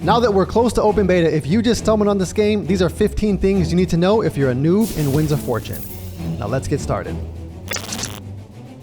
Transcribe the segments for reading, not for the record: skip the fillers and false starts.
Now that we're close to open beta, if you just stumbled on this game, these are 15 things you need to know if you're a noob in Winds of Fortune. Now let's get started.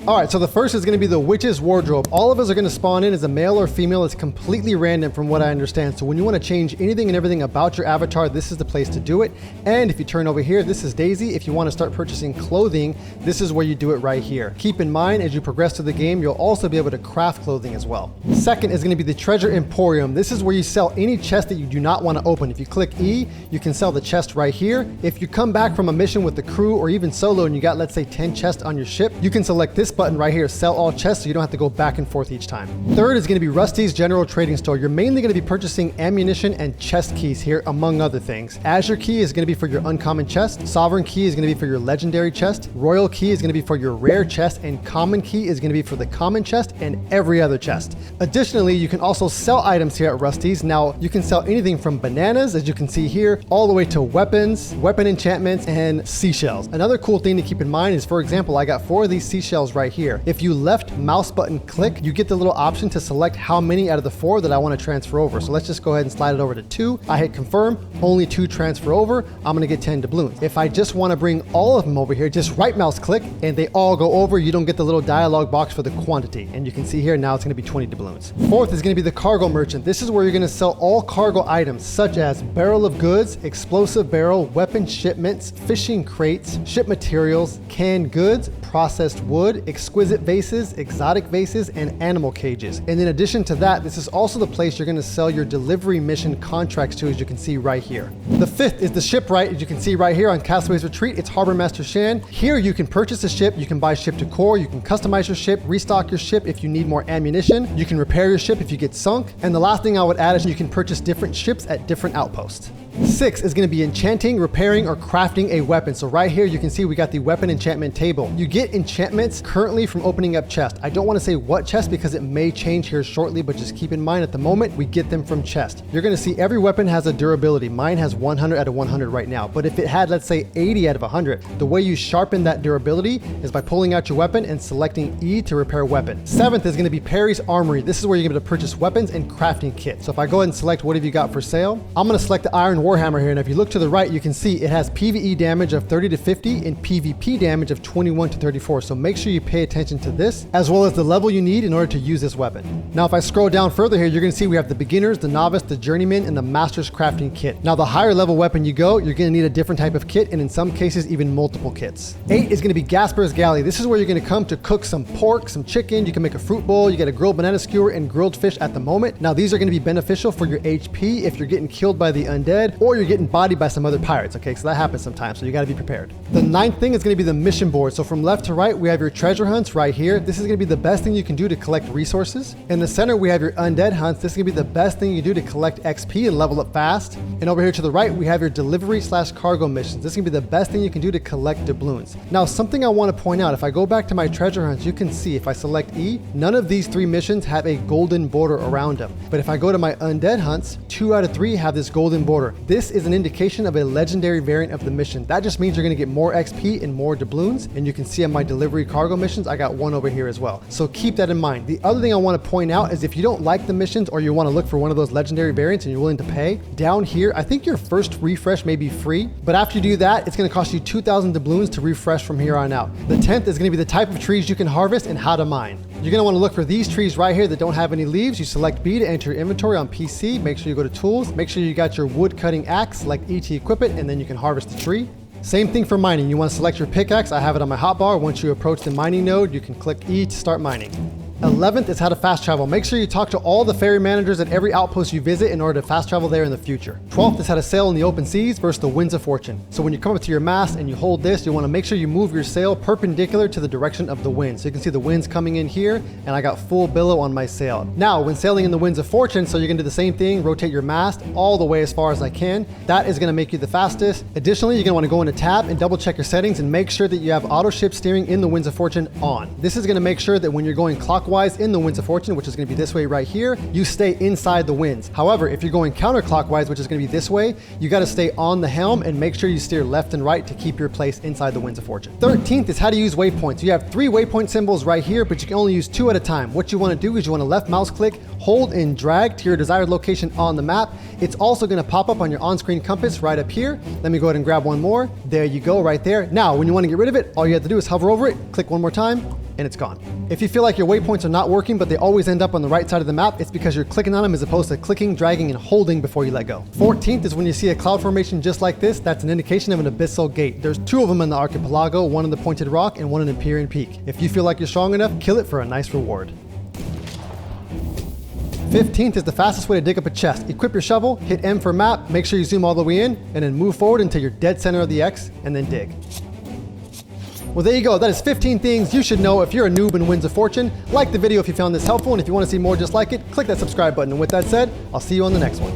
All right, so the first is going to be the Witch's Wardrobe. All of us are going to spawn in as a male or female. It's completely random from what I understand. So when you want to change anything and everything about your avatar, this is the place to do it. And if you turn over here, this is Daisy. If you want to start purchasing clothing, this is where you do it right here. Keep in mind, as you progress through the game, you'll also be able to craft clothing as well. Second is going to be the Treasure Emporium. This is where you sell any chest that you do not want to open. If you click E, you can sell the chest right here. If you come back from a mission with the crew or even solo and you got, let's say, 10 chests on your ship, you can select this button right here, sell all chests, so you don't have to go back and forth each time. Third is going to be Rusty's General Trading Store. You're mainly going to be purchasing ammunition and chest keys here, among other things. Azure Key is going to be for your uncommon chest. Sovereign Key is going to be for your legendary chest. Royal Key is going to be for your rare chest, and Common Key is going to be for the common chest and every other chest. Additionally, you can also sell items here at Rusty's. Now, you can sell anything from bananas, as you can see here, all the way to weapons, weapon enchantments, and seashells. Another cool thing to keep in mind is, for example, I got 4 of these seashells right here. If you left mouse button click, you get the little option to select how many out of the 4 that I want to transfer over. So let's just go ahead and slide it over to 2. I hit confirm, only 2 transfer over. I'm going to get 10 doubloons. If I just want to bring all of them over here, just right mouse click and they all go over. You don't get the little dialog box for the quantity. And you can see here now it's going to be 20 doubloons. Fourth is going to be the Cargo Merchant. This is where you're going to sell all cargo items such as barrel of goods, explosive barrel, weapon shipments, fishing crates, ship materials, canned goods, processed wood, exquisite vases, exotic vases, and animal cages. And in addition to that, this is also the place you're going to sell your delivery mission contracts to, as you can see right here. The fifth is the shipwright, as you can see right here on Castaway's Retreat. It's Harbor Master Shan. Here you can purchase a ship, you can buy ship decor, you can customize your ship, restock your ship if you need more ammunition, you can repair your ship if you get sunk, and the last thing I would add is you can purchase different ships at different outposts. 6 is going to be enchanting, repairing, or crafting a weapon. So right here you can see we got the weapon enchantment table. You get enchantments currently from opening up chest. I don't want to say what chest because it may change here shortly, but just keep in mind at the moment we get them from chest. You're going to see every weapon has a durability. Mine has 100 out of 100 right now, but if it had, let's say, 80 out of 100, the way you sharpen that durability is by pulling out your weapon and selecting E to repair weapon. 7th is going to be Perry's Armory. This is where you're going to purchase weapons and crafting kits. So if I go ahead and select what have you got for sale, I'm going to select the Iron Warhammer here, and if you look to the right, you can see it has PvE damage of 30 to 50 and PvP damage of 21 to 34. So make sure you pay attention to this, as well as the level you need in order to use this weapon. Now, if I scroll down further here, you're going to see we have the beginners, the novice, the journeyman, and the master's crafting kit. Now, the higher level weapon you go, you're going to need a different type of kit, and in some cases, even multiple kits. 8 is going to be Gasper's Galley. This is where you're going to come to cook some pork, some chicken. You can make a fruit bowl. You get a grilled banana skewer and grilled fish at the moment. Now, these are going to be beneficial for your HP if you're getting killed by the undead or you're getting bodied by some other pirates. Okay, so that happens sometimes, so you got to be prepared. The 9th thing is going to be the mission board. So from left to right, we have your treasure hunts right here. This is going to be the best thing you can do to collect resources. In the center, we have your undead hunts. This is going to be the best thing you do to collect XP and level up fast. And over here to the right, we have your delivery/cargo missions. This is going to be the best thing you can do to collect doubloons. Now, something I want to point out, if I go back to my treasure hunts, you can see if I select E, none of these 3 missions have a golden border around them. But if I go to my undead hunts, 2 out of 3 have this golden border. This is an indication of a legendary variant of the mission. That just means you're going to get more XP and more doubloons. And you can see on my delivery cargo missions, I got 1 over here as well. So keep that in mind. The other thing I want to point out is if you don't like the missions or you want to look for one of those legendary variants and you're willing to pay, down here, I think your first refresh may be free, but after you do that, it's going to cost you 2,000 doubloons to refresh from here on out. The 10th is going to be the type of trees you can harvest and how to mine. You're going to want to look for these trees right here that don't have any leaves. You select B to enter your inventory on PC. Make sure you go to tools. Make sure you got your wood cutting axe, select E to equip it, and then you can harvest the tree. Same thing for mining. You want to select your pickaxe. I have it on my hotbar. Once you approach the mining node, you can click E to start mining. 11th is how to fast travel. Make sure you talk to all the ferry managers at every outpost you visit in order to fast travel there in the future. 12th is how to sail in the open seas versus the winds of fortune. So when you come up to your mast and you hold this, you want to make sure you move your sail perpendicular to the direction of the wind. So you can see the winds coming in here, and I got full billow on my sail. Now, when sailing in the winds of fortune, so you're going to do the same thing, rotate your mast all the way as far as I can. That is going to make you the fastest. Additionally, you're going to want to go into tab and double check your settings and make sure that you have auto ship steering in the winds of fortune on. This is going to make sure that when you're going clockwise clockwise in the Winds of Fortune, which is going to be this way right here, you stay inside the winds. However, if you're going counterclockwise, which is going to be this way, you got to stay on the helm and make sure you steer left and right to keep your place inside the Winds of Fortune. 13th is how to use waypoints. You have 3 waypoint symbols right here, but you can only use 2 at a time. What you want to do is you want to left mouse click, hold and drag to your desired location on the map. It's also going to pop up on your on-screen compass right up here. Let me go ahead and grab one more. There you go, right there. Now, when you want to get rid of it, all you have to do is hover over it, click one more time, and it's gone. If you feel like your waypoints are not working, but they always end up on the right side of the map, it's because you're clicking on them as opposed to clicking, dragging, and holding before you let go. 14th is when you see a cloud formation just like this. That's an indication of an abyssal gate. There's 2 of them in the archipelago, one in the Pointed Rock and one in Empyrean Peak. If you feel like you're strong enough, kill it for a nice reward. 15th is the fastest way to dig up a chest. Equip your shovel, hit M for map, make sure you zoom all the way in, and then move forward until you're dead center of the X, and then dig. Well, there you go. That is 15 things you should know if you're a noob in Winds of Fortune. Like the video if you found this helpful, and if you want to see more just like it, click that subscribe button. And with that said, I'll see you on the next one.